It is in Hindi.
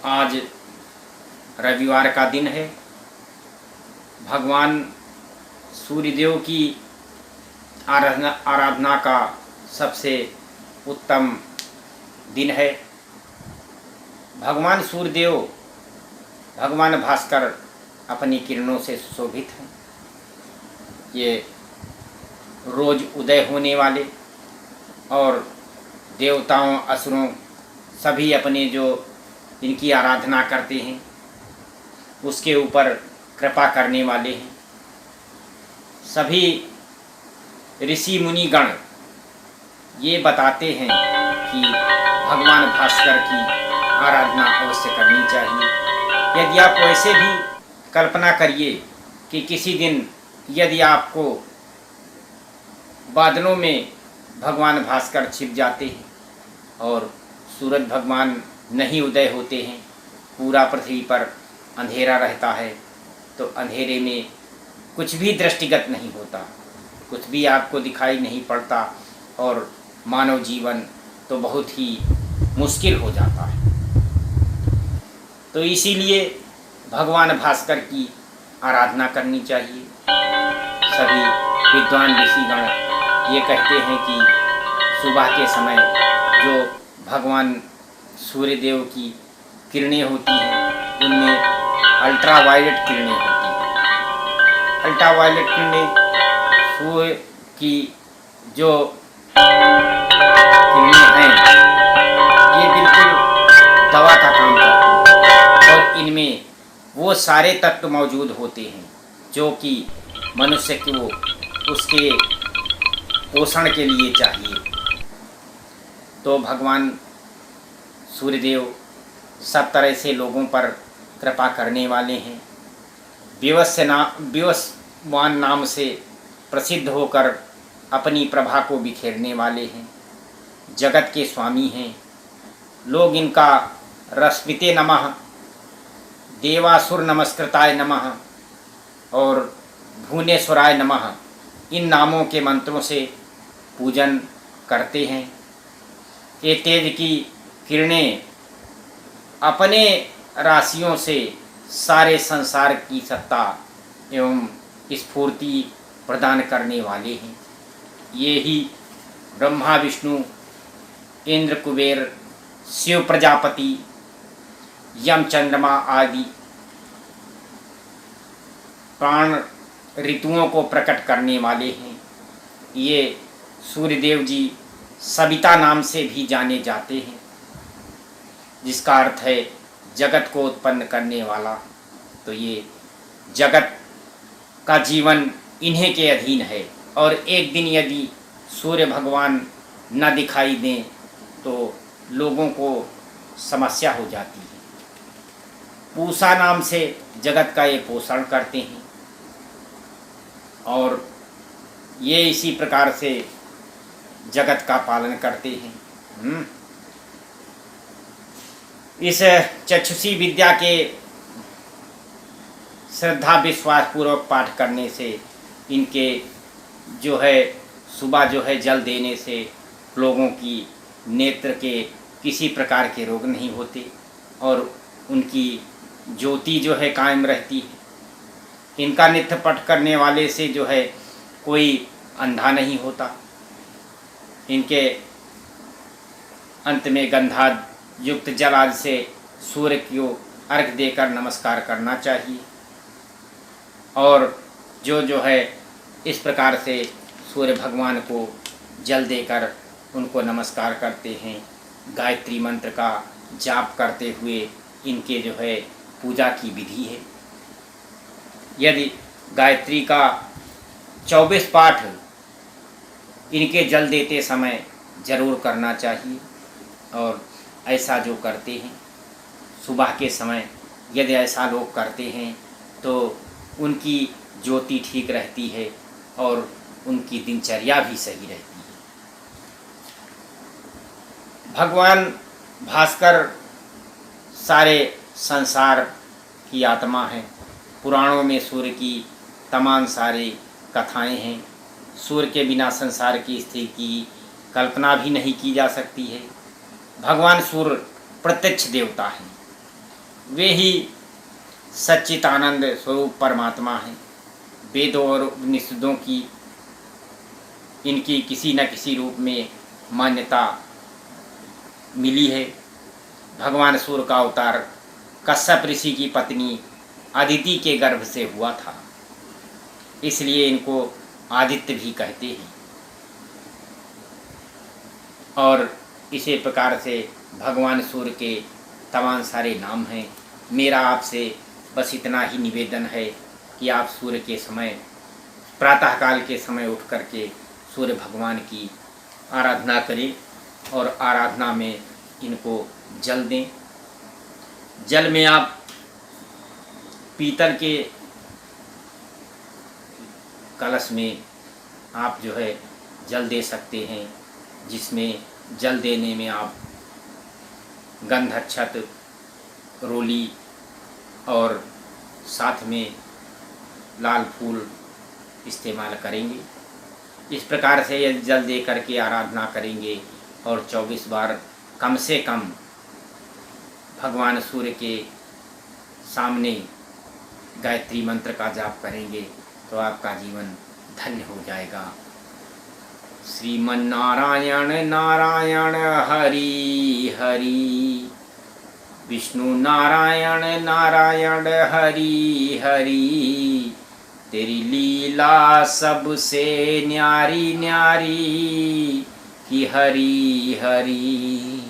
आज रविवार का दिन है। भगवान सूर्यदेव की आराधना का सबसे उत्तम दिन है। भगवान सूर्यदेव भगवान भास्कर अपनी किरणों से सुशोभित हैं। ये रोज उदय होने वाले और देवताओं असुरों सभी अपने जो इनकी आराधना करते हैं उसके ऊपर कृपा करने वाले हैं। सभी ऋषि मुनि गण ये बताते हैं कि भगवान भास्कर की आराधना अवश्य करनी चाहिए। यदि आप वैसे भी कल्पना करिए कि किसी दिन यदि आपको बादलों में भगवान भास्कर छिप जाते हैं और सूरज भगवान नहीं उदय होते हैं, पूरा पृथ्वी पर अंधेरा रहता है, तो अंधेरे में कुछ भी दृष्टिगत नहीं होता, कुछ भी आपको दिखाई नहीं पड़ता और मानव जीवन तो बहुत ही मुश्किल हो जाता है। तो इसीलिए भगवान भास्कर की आराधना करनी चाहिए। सभी विद्वान ऋषिगण ये कहते हैं कि सुबह के समय जो भगवान सूर्यदेव की किरणें होती हैं उनमें अल्ट्रावायलेट किरणें होती हैं। अल्ट्रावायलेट किरणें सूर्य की जो किरणें हैं ये बिल्कुल दवा का काम करती हैं और इनमें वो सारे तत्व मौजूद होते हैं जो कि मनुष्य को उसके पोषण के लिए चाहिए। तो भगवान सूर्यदेव सब तरह से लोगों पर कृपा करने वाले हैं। विवस्वान नाम से प्रसिद्ध होकर अपनी प्रभा को बिखेरने वाले हैं। जगत के स्वामी हैं। लोग इनका रश्मिते नमः, देवासुर नमस्कृताय नमः और भुवनेश्वराय नमः इन नामों के मंत्रों से पूजन करते हैं। ये तेज की किरणें अपने राशियों से सारे संसार की सत्ता एवं स्फूर्ति प्रदान करने वाले हैं। ये ही ब्रह्मा विष्णु इंद्र कुबेर शिव प्रजापति यम चंद्रमा आदि प्राण ऋतुओं को प्रकट करने वाले हैं। ये सूर्यदेव जी सविता नाम से भी जाने जाते हैं, जिसका अर्थ है जगत को उत्पन्न करने वाला। तो ये जगत का जीवन इन्हीं के अधीन है और एक दिन यदि सूर्य भगवान न दिखाई दें तो लोगों को समस्या हो जाती है। पूषा नाम से जगत का ये पोषण करते हैं और ये इसी प्रकार से जगत का पालन करते हैं। इस चक्षुषी विद्या के श्रद्धा विश्वास पूर्वक पाठ करने से इनके जो है सुबह जो है जल देने से लोगों की नेत्र के किसी प्रकार के रोग नहीं होते और उनकी ज्योति जो है कायम रहती है। इनका नित्य पाठ करने वाले से जो है कोई अंधा नहीं होता। इनके अंत में गंधा युक्त जल आदि से सूर्य को अर्घ देकर नमस्कार करना चाहिए और जो है इस प्रकार से सूर्य भगवान को जल देकर उनको नमस्कार करते हैं। गायत्री मंत्र का जाप करते हुए इनके जो है पूजा की विधि है। यदि गायत्री का 24 पाठ इनके जल देते समय जरूर करना चाहिए और ऐसा जो करते हैं सुबह के समय यदि ऐसा लोग करते हैं तो उनकी ज्योति ठीक रहती है और उनकी दिनचर्या भी सही रहती है। भगवान भास्कर सारे संसार की आत्मा है। पुराणों में सूर्य की तमाम सारी कथाएं हैं। सूर्य के बिना संसार की स्थिति की कल्पना भी नहीं की जा सकती है। भगवान सूर्य प्रत्यक्ष देवता हैं। वे ही सच्चिदानंद स्वरूप परमात्मा हैं। वेदों और उपनिषदों की इनकी किसी न किसी रूप में मान्यता मिली है। भगवान सूर्य का अवतार कश्यप ऋषि की पत्नी अदिति के गर्भ से हुआ था, इसलिए इनको आदित्य भी कहते हैं। और इसी प्रकार से भगवान सूर्य के तमाम सारे नाम हैं। मेरा आपसे बस इतना ही निवेदन है कि आप सूर्य के समय, प्रातःकाल के समय उठ करके सूर्य भगवान की आराधना करें और आराधना में इनको जल दें। जल में आप पीतल के कलश में आप जो है जल दे सकते हैं, जिसमें जल देने में आप गंध अक्षत, रोली और साथ में लाल फूल इस्तेमाल करेंगे। इस प्रकार से यदि जल दे करके आराधना करेंगे और 24 बार कम से कम भगवान सूर्य के सामने गायत्री मंत्र का जाप करेंगे तो आपका जीवन धन्य हो जाएगा। श्रीमन्नारायण नारायण हरि हरि, विष्णु नारायण नारायण हरि हरि, तेरी लीला सबसे न्यारी न्यारी कि हरि हरि।